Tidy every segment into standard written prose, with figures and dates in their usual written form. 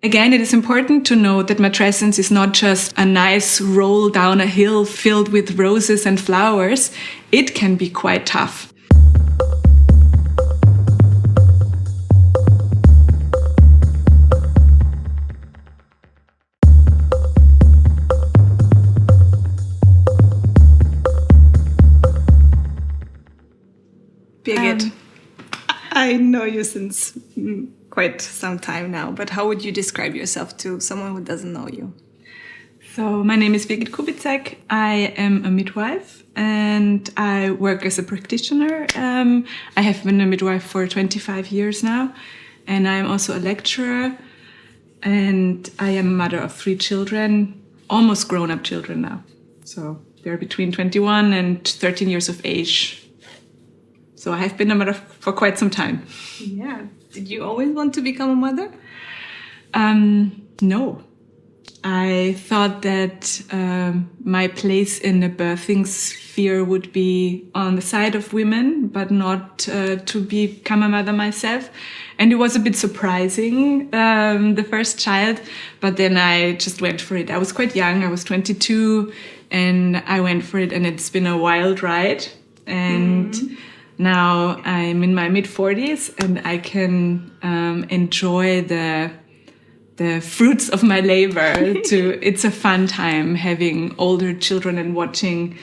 Again, it is important to note that matrescence is not just a nice roll down a hill filled with roses and flowers. It can be quite tough. Birgit, I know you since quite some time now, but how would you describe yourself to someone who doesn't know you? So my name is Birgit Kubicek. I am a midwife and I work as a practitioner. I have been a midwife for 25 years now, and I'm also a lecturer, and I am a mother of 3 children, almost grown-up children now. So they're between 21 and 13 years of age. So I have been a mother for quite some time. Yeah. Did you always want to become a mother? No. I thought that my place in the birthing sphere would be on the side of women, but not to become a mother myself. And it was a bit surprising, the first child, but then I just went for it. I was quite young. I was 22 and I went for it, and it's been a wild ride. And now I'm in my mid-40s and I can enjoy the fruits of my labor. It's a fun time having older children and watching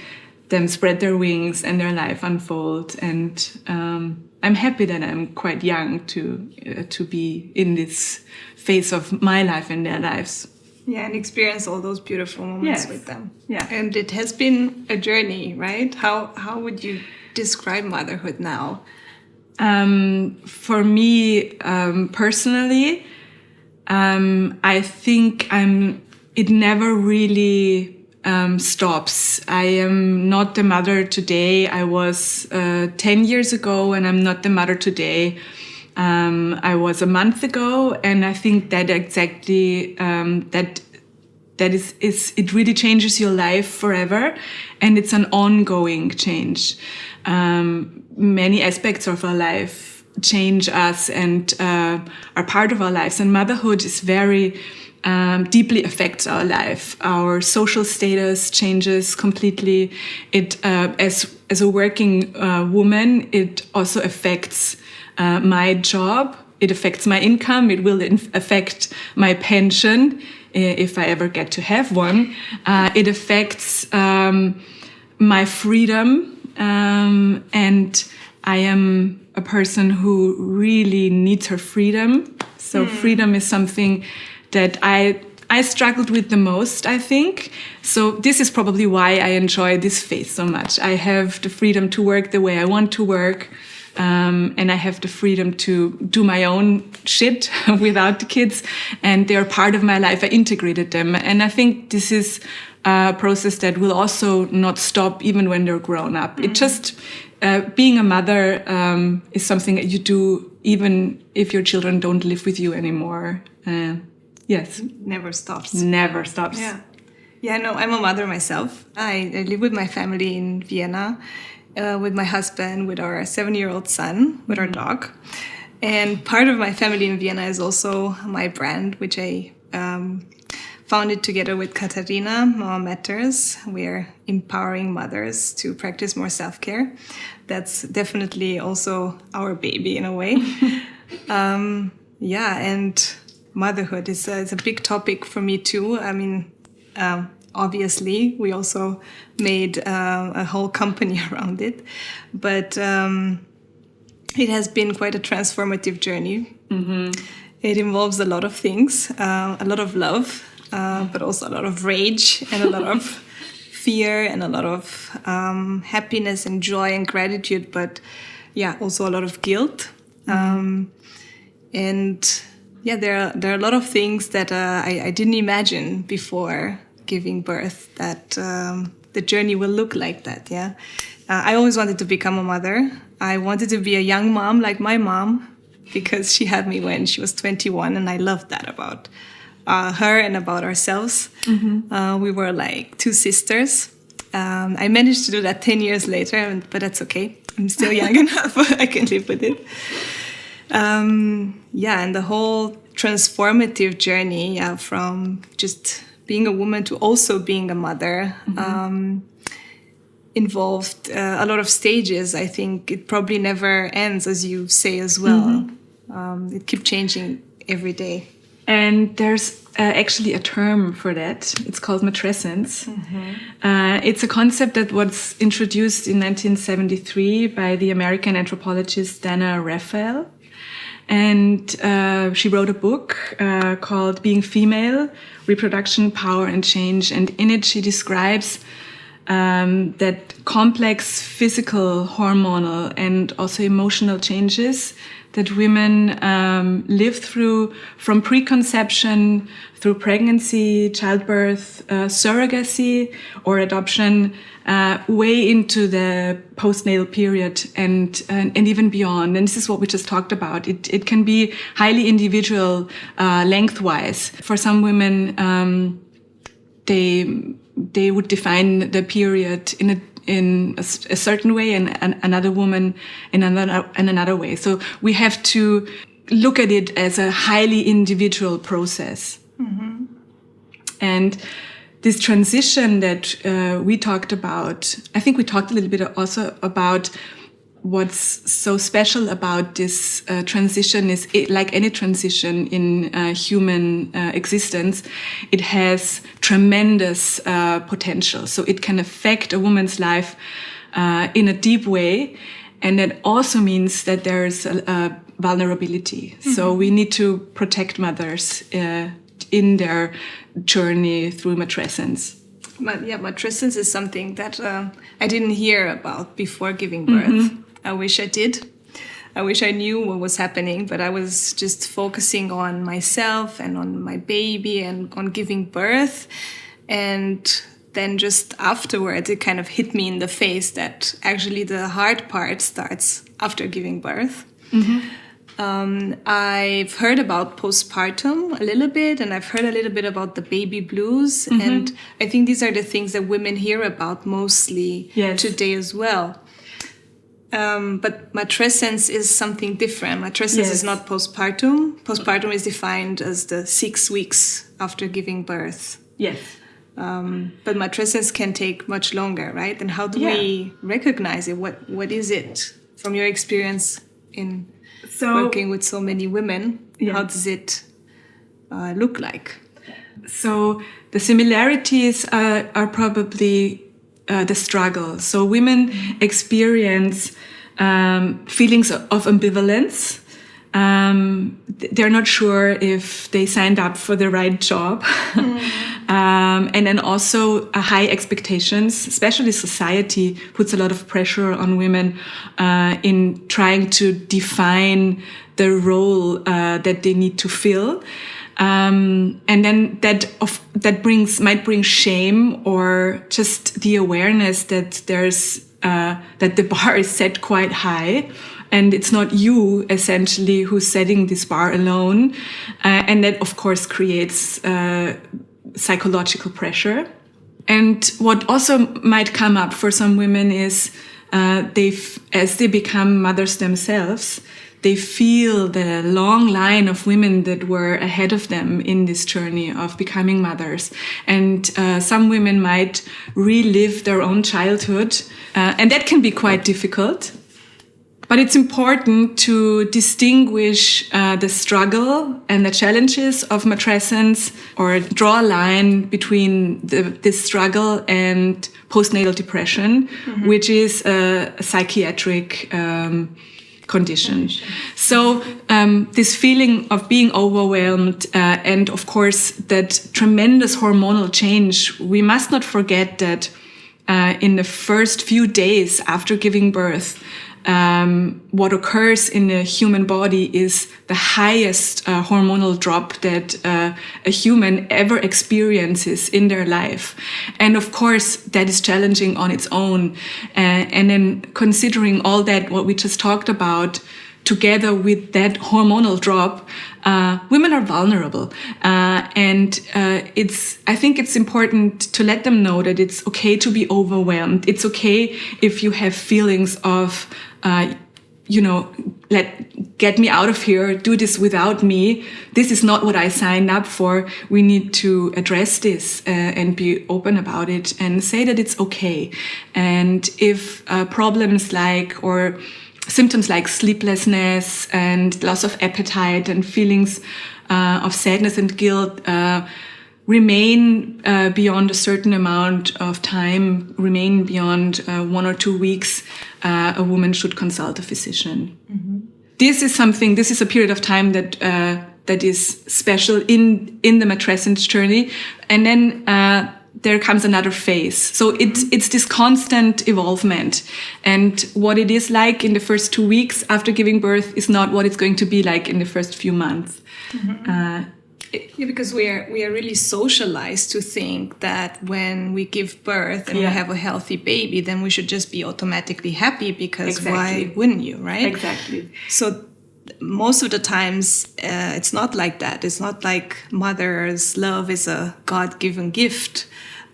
them spread their wings and their life unfold. And I'm happy that I'm quite young to be in this phase of my life and their lives. Yeah, and experience all those beautiful moments with them. Yeah. And it has been a journey, right? How would you describe motherhood now? For me, personally, I think it never really stops. I am not the mother today I was 10 years ago, and I'm not the mother today I was a month ago. And I think that exactly that is it really changes your life forever, and it's an ongoing change. Many aspects of our life change us and are part of our lives, and motherhood is very deeply affects our life. Our social status changes completely. It as a working woman, it also affects my job. It affects my income. It will affect my pension if I ever get to have one. It affects my freedom. And I am a person who really needs her freedom. So freedom is something that I struggled with the most, I think. So this is probably why I enjoy this phase so much. I have the freedom to work the way I want to work. And I have the freedom to do my own shit without the kids. And they're part of my life. I integrated them. And I think this is a process that will also not stop even when they're grown up. It just, being a mother is something that you do even if your children don't live with you anymore. Yes. Never stops. Never stops. Yeah. Yeah, no, I'm a mother myself. I live with my family in Vienna. With my husband, with our 7-year-old son, with our dog. And part of my family in Vienna is also my brand, which I founded together with Katharina, Mama.matters. We're empowering mothers to practice more self-care. That's definitely also our baby in a way. And motherhood is a big topic for me too. I mean, obviously, we also made a whole company around it. But it has been quite a transformative journey. Mm-hmm. It involves a lot of things, a lot of love, but also a lot of rage and a lot of fear and a lot of happiness and joy and gratitude, but also a lot of guilt. There are a lot of things that I didn't imagine before giving birth, that the journey will look like that. I always wanted to become a mother. I wanted to be a young mom like my mom, because she had me when she was 21, and I loved that about her and about ourselves. Mm-hmm. We were like 2 sisters. I managed to do that 10 years later, but that's okay. I'm still young enough. I can live with it. And the whole transformative journey from just being a woman to also being a mother. Involved a lot of stages. I think it probably never ends, as you say as well. It keeps changing every day. And there's actually a term for that. It's called matrescence. It's a concept that was introduced in 1973 by the American anthropologist Dana Raphael. And she wrote a book called Being Female, Reproduction, Power and Change. And in it she describes that complex physical, hormonal, and also emotional changes that women live through from preconception through pregnancy, childbirth, surrogacy, or adoption, way into the postnatal period and even beyond. And this is what we just talked about. It can be highly individual lengthwise. For some women, they would define the period in a certain way, and another woman in another way. So we have to look at it as a highly individual process. And this transition that we talked about, I think we talked a little bit also about what's so special about this transition is like any transition in human existence, it has tremendous potential. So it can affect a woman's life in a deep way. And that also means that there's a vulnerability. So we need to protect mothers in their journey through matrescence. Matrescence is something that I didn't hear about before giving birth. I wish I did. I wish I knew what was happening, but I was just focusing on myself and on my baby and on giving birth. And then just afterwards, it kind of hit me in the face that actually the hard part starts after giving birth. I've heard about postpartum a little bit, and I've heard a little bit about the baby blues. And I think these are the things that women hear about mostly today as well. But matrescence is something different. Matrescence is not postpartum. Postpartum is defined as the 6 weeks after giving birth. Yes. But matrescence can take much longer, right? And how do we recognize it? What is it from your experience in working with so many women? How does it look like? So the similarities are probably the struggle. So women experience feelings of ambivalence. They're not sure if they signed up for the right job. And then also high expectations, especially society puts a lot of pressure on women in trying to define the role that they need to fill. And then that might bring shame, or just the awareness that that the bar is set quite high, and it's not you essentially who's setting this bar alone, and that of course creates psychological pressure. And what also might come up for some women is as they become mothers themselves, they feel the long line of women that were ahead of them in this journey of becoming mothers. And some women might relive their own childhood, and that can be quite difficult. But it's important to distinguish the struggle and the challenges of matrescence, or draw a line between this struggle and postnatal depression, which is a psychiatric condition. So this feeling of being overwhelmed and of course that tremendous hormonal change, we must not forget that in the first few days after giving birth, what occurs in the human body is the highest hormonal drop that a human ever experiences in their life. And of course, that is challenging on its own. And then considering all that, what we just talked about, together with that hormonal drop, women are vulnerable. And I think it's important to let them know that it's okay to be overwhelmed. It's okay if you have feelings of get me out of here, do this without me. This is not what I signed up for. We need to address this and be open about it and say that it's okay. And if problems or symptoms like sleeplessness and loss of appetite and feelings of sadness and guilt remain beyond a certain amount of time, remain beyond 1 or 2 weeks, a woman should consult a physician. Mm-hmm. This is a period of time that is special in the matrescence journey. And then there comes another phase. So it's this constant evolvement. And what it is like in the first 2 weeks after giving birth is not what it's going to be like in the first few months. Mm-hmm. Because we are really socialized to think that when we give birth and we have a healthy baby, then we should just be automatically happy, because why wouldn't you, right? Exactly. So most of the times it's not like that. It's not like mother's love is a God-given gift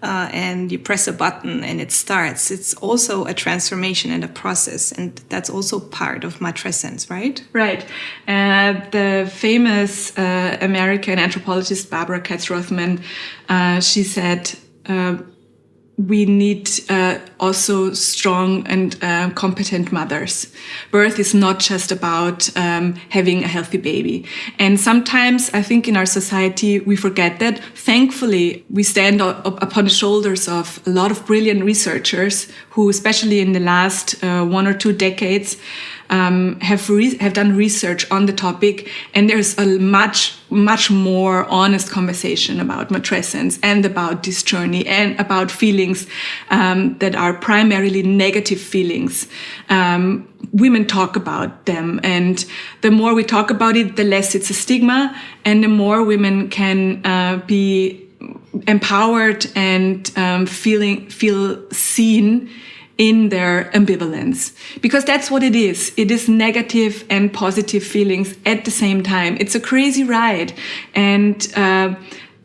and you press a button and it starts. It's also a transformation and a process, and that's also part of matrescence, right? Right. The famous American anthropologist Barbara Katz-Rothman, she said, we need also strong and competent mothers. Birth is not just about having a healthy baby. And sometimes I think in our society we forget that. Thankfully, we stand upon the shoulders of a lot of brilliant researchers who, especially in the last 1 or 2 decades, have done research on the topic, and there's a much more honest conversation about matrescence and about this journey and about feelings that are primarily negative feelings. Women talk about them, and the more we talk about it, the less it's a stigma, and the more women can be empowered and feel seen in their ambivalence, because that's what it is. It is negative and positive feelings at the same time. It's a crazy ride. And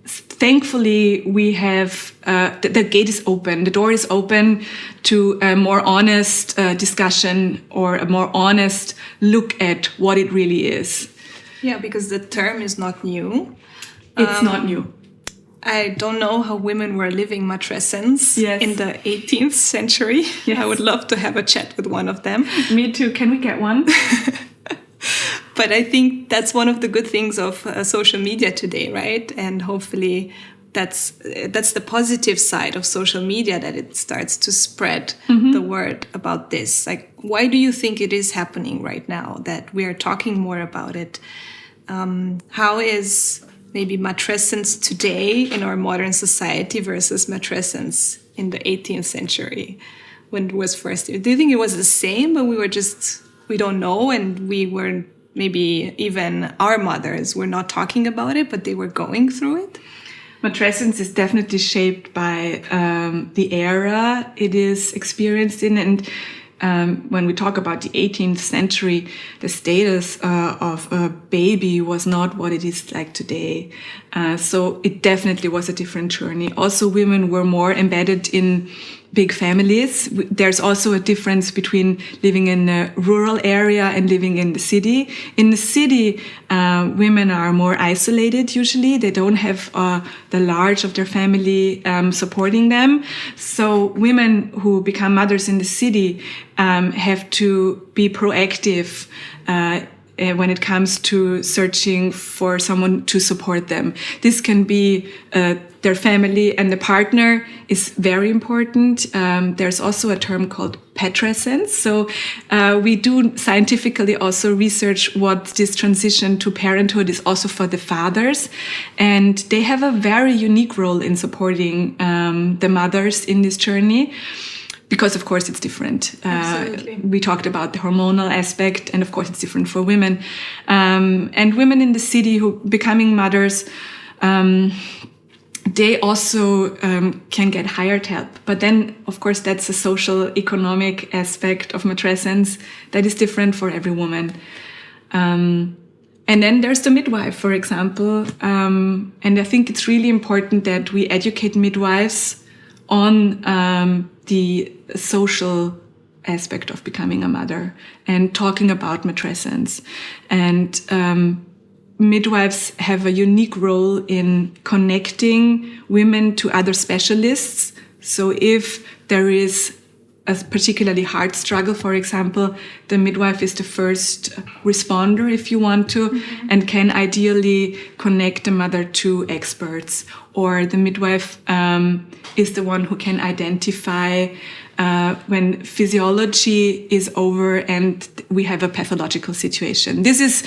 thankfully, we have the gate is open. The door is open to a more honest discussion or a more honest look at what it really is. Yeah, because the term is not new. It's not new. I don't know how women were living matrescence in the 18th century. Yes. I would love to have a chat with one of them. Me too. Can we get one? But I think that's one of the good things of social media today, right? And hopefully that's the positive side of social media, that it starts to spread the word about this. Like, why do you think it is happening right now that we are talking more about it? How is maybe matrescence today in our modern society versus matrescence in the 18th century when it was first? Do you think it was the same, but we don't know, and we were maybe even our mothers were not talking about it, but they were going through it? Matrescence is definitely shaped by the era it is experienced in, and when we talk about the 18th century, the status of a baby was not what it is like today. So it definitely was a different journey. Also, women were more embedded in big families. There's also a difference between living in a rural area and living in the city. In the city, women are more isolated usually. They don't have the large of their family supporting them. So women who become mothers in the city have to be proactive when it comes to searching for someone to support them. This can be their family, and the partner is very important. There's also a term called Matrescence. So we do scientifically also research what this transition to parenthood is also for the fathers. And they have a very unique role in supporting the mothers in this journey. Because, of course, it's different. We talked about the hormonal aspect, and, of course, it's different for women. And women in the city who becoming mothers, they also can get hired help. But then, of course, that's a social, economic aspect of matrescence that is different for every woman. And then there's the midwife, for example. And I think it's really important that we educate midwives on the social aspect of becoming a mother and talking about matrescence. And midwives have a unique role in connecting women to other specialists. So if there is a particularly hard struggle, for example, the midwife is the first responder, if you want to, and can ideally connect the mother to experts. Or the midwife is the one who can identify when physiology is over and we have a pathological situation. This is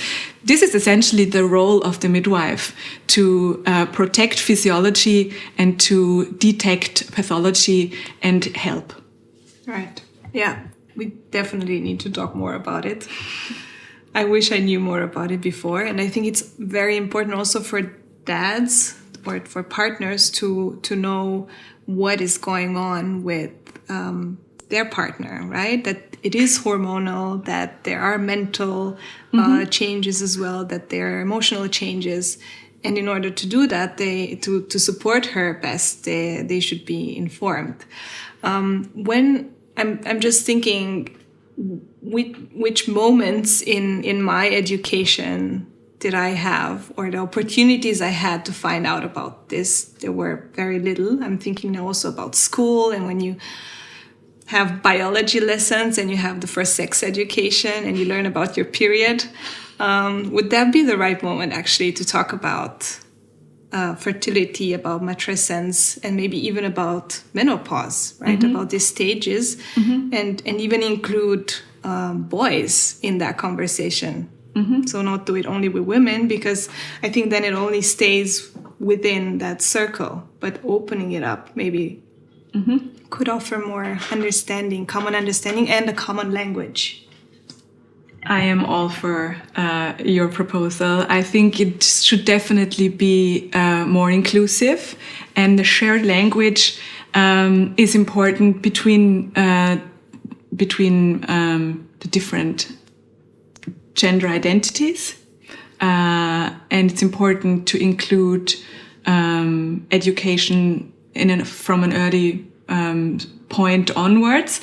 essentially the role of the midwife, to protect physiology and to detect pathology and help. Right. Yeah, we definitely need to talk more about it. I wish I knew more about it before. And I think it's very important also for dads or for partners to know what is going on with their partner, right? That it is hormonal, that there are mental changes as well, that there are emotional changes. And in order to do that, to support her best, they should be informed. When I'm just thinking, which moments in my education did I have, or the opportunities I had to find out about this? There were very little. I'm thinking now also about school, and when you have biology lessons and you have the first sex education and you learn about your period, would that be the right moment actually to talk about fertility, about matrescence, and maybe even about menopause, right? About these stages, and even include boys in that conversation. So not do it only with women, because I think then it only stays within that circle, but opening it up maybe could offer more understanding, common understanding, and a common language. I am all for your proposal. I think it should definitely be more inclusive, and the shared language is important between the different gender identities, and it's important to include education from an early point onwards.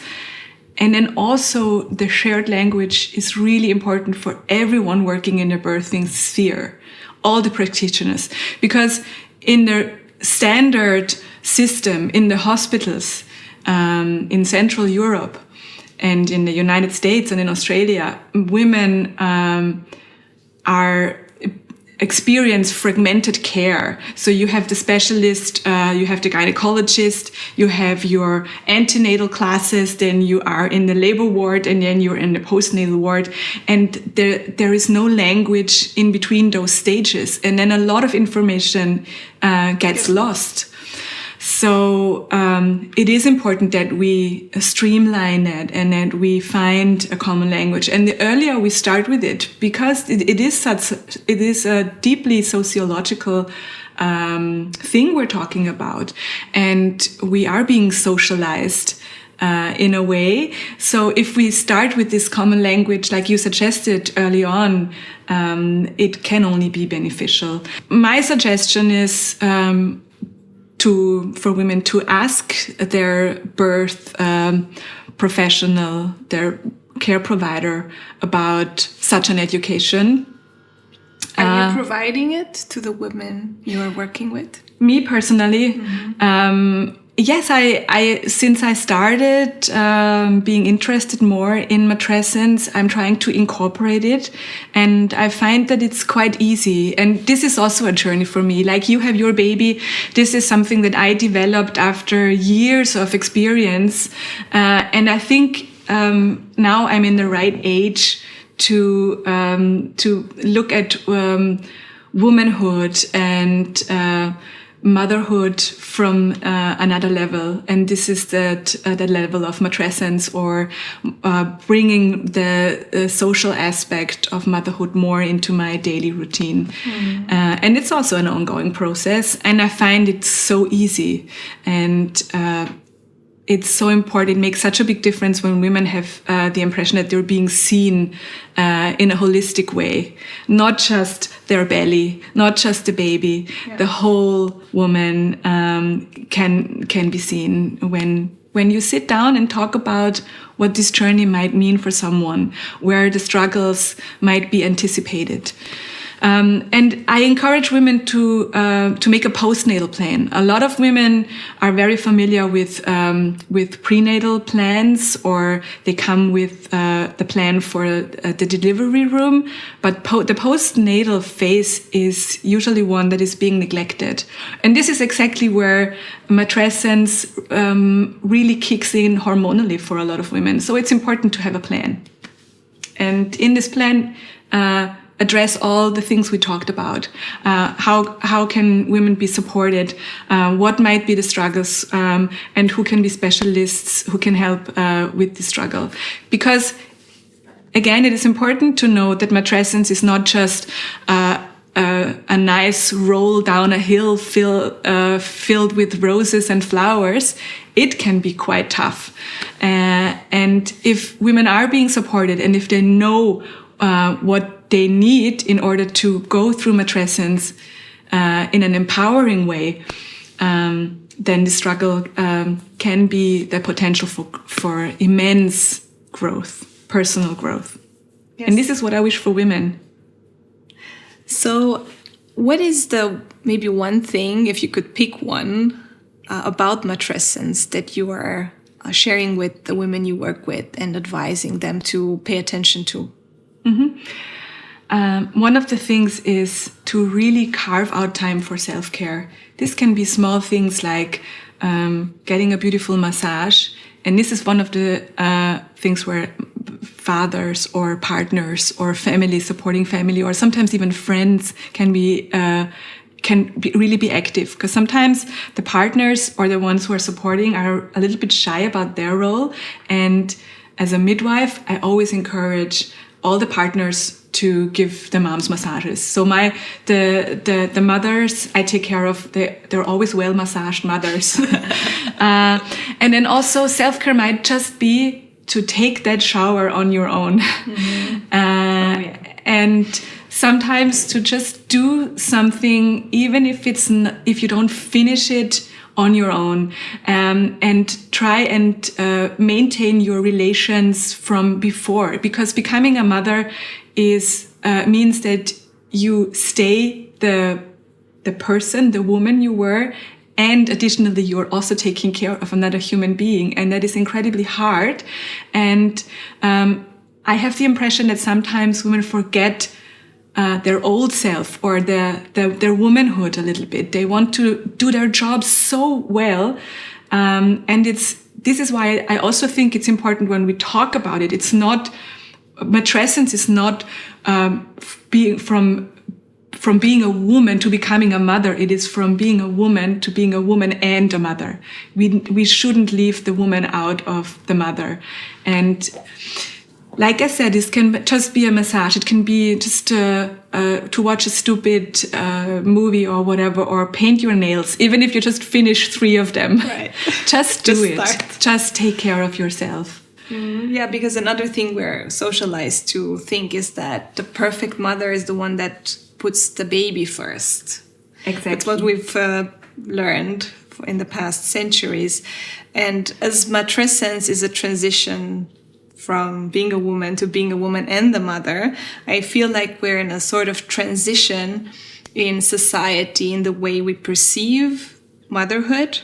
And then also the shared language is really important for everyone working in the birthing sphere, all the practitioners, because in the standard system in the hospitals in Central Europe and in the United States and in Australia, women experience fragmented care. So you have the specialist, you have the gynecologist, you have your antenatal classes, then you are in the labor ward, and then you're in the postnatal ward. And there is no language in between those stages. And then a lot of information gets lost. So it is important that we streamline that and that we find a common language. And the earlier we start with it, because it is a deeply sociological thing we're talking about, and we are being socialized in a way. So if we start with this common language, like you suggested early on, it can only be beneficial. My suggestion is for women to ask their birth professional, their care provider, about such an education. Are you providing it to the women you are working with? Me personally, yes, I since I started being interested more in matrescence, I'm trying to incorporate it, and I find that it's quite easy. And this is also a journey for me. Like you have your baby, this is something that I developed after years of experience, and I think now I'm in the right age to look at womanhood and motherhood from another level, and this is that level of matrescence, or bringing the social aspect of motherhood more into my daily routine. And it's also an ongoing process, and I find it so easy, and it's so important. It makes such a big difference when women have the impression that they're being seen in a holistic way, not just their belly, not just the baby. Yeah. The whole woman can be seen when when you sit down and talk about what this journey might mean for someone, where the struggles might be anticipated. And I encourage women to make a postnatal plan. A lot of women are very familiar with prenatal plans, or they come with the plan for the delivery room. But the postnatal phase is usually one that is being neglected. And this is exactly where matrescence really kicks in hormonally for a lot of women. So it's important to have a plan. And in this plan, address all the things we talked about. How can women be supported? What might be the struggles? And who can be specialists who can help with the struggle? Because, again, it is important to know that matrescence is not just a nice roll down a hill filled with roses and flowers. It can be quite tough. And if women are being supported, and if they know what they need in order to go through matrescence in an empowering way, then the struggle can be the potential for immense growth, personal growth. Yes. And this is what I wish for women. So what is the maybe one thing, if you could pick one, about matrescence that you are sharing with the women you work with and advising them to pay attention to? Mm-hmm. One of the things is to really carve out time for self-care. This can be small things like getting a beautiful massage. And this is one of the things where fathers or partners or family, supporting family, or sometimes even friends can really be active. Because sometimes the partners or the ones who are supporting are a little bit shy about their role. And as a midwife, I always encourage all the partners to give the moms massages. So the mothers I take care of, they're always well massaged mothers. And then also self-care might just be to take that shower on your own. Mm-hmm. And sometimes to just do something, even if if you don't finish it on your own, and try and maintain your relations from before, because becoming a mother means that you stay the person, the woman you were, and additionally you're also taking care of another human being, and that is incredibly hard. And I have the impression that sometimes women forget their old self or their womanhood a little bit. They want to do their job so well, and this is why I also think it's important when we talk about it. It's not matrescence is not being from being a woman to becoming a mother. It is from being a woman to being a woman and a mother. We shouldn't leave the woman out of the mother. And like I said, this can just be a massage. It can be just to watch a stupid movie or whatever, or paint your nails, even if you just finish 3 of them. Right. Just do it. Start. Just take care of yourself. Yeah, because another thing we're socialized to think is that the perfect mother is the one that puts the baby first. Exactly. That's what we've learned in the past centuries. And as matrescence is a transition from being a woman to being a woman and the mother, I feel like we're in a sort of transition in society, in the way we perceive motherhood.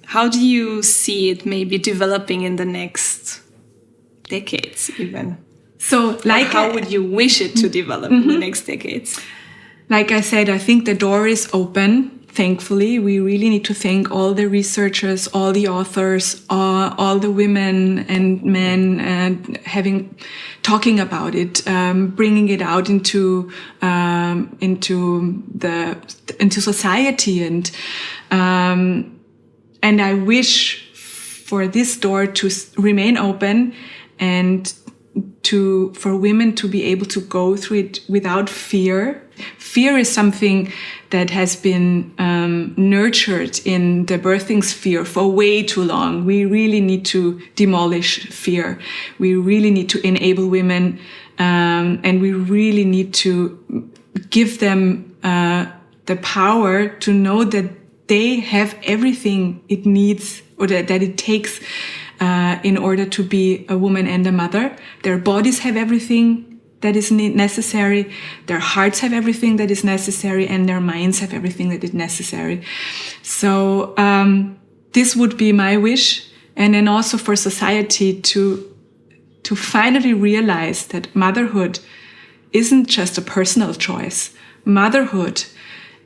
How do you see it maybe developing in the next decades even? So, how would you wish it to develop in the next decades? Like I said, I think the door is open. Thankfully, we really need to thank all the researchers, all the authors, all the women and men talking about it, bringing it out into society, and I wish for this door to remain open and for women to be able to go through it without fear. Fear is something that has been nurtured in the birthing sphere for way too long. We really need to demolish fear. We really need to enable women, and we really need to give them the power to know that they have everything it needs or that it takes in order to be a woman and a mother. Their bodies have everything that is necessary. Their hearts have everything that is necessary, and their minds have everything that is necessary. So this would be my wish. And then also for society to finally realize that motherhood isn't just a personal choice. Motherhood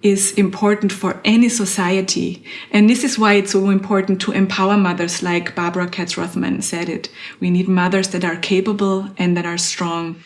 is important for any society. And this is why it's so important to empower mothers, like Barbara Katz-Rothman said it. We need mothers that are capable and that are strong.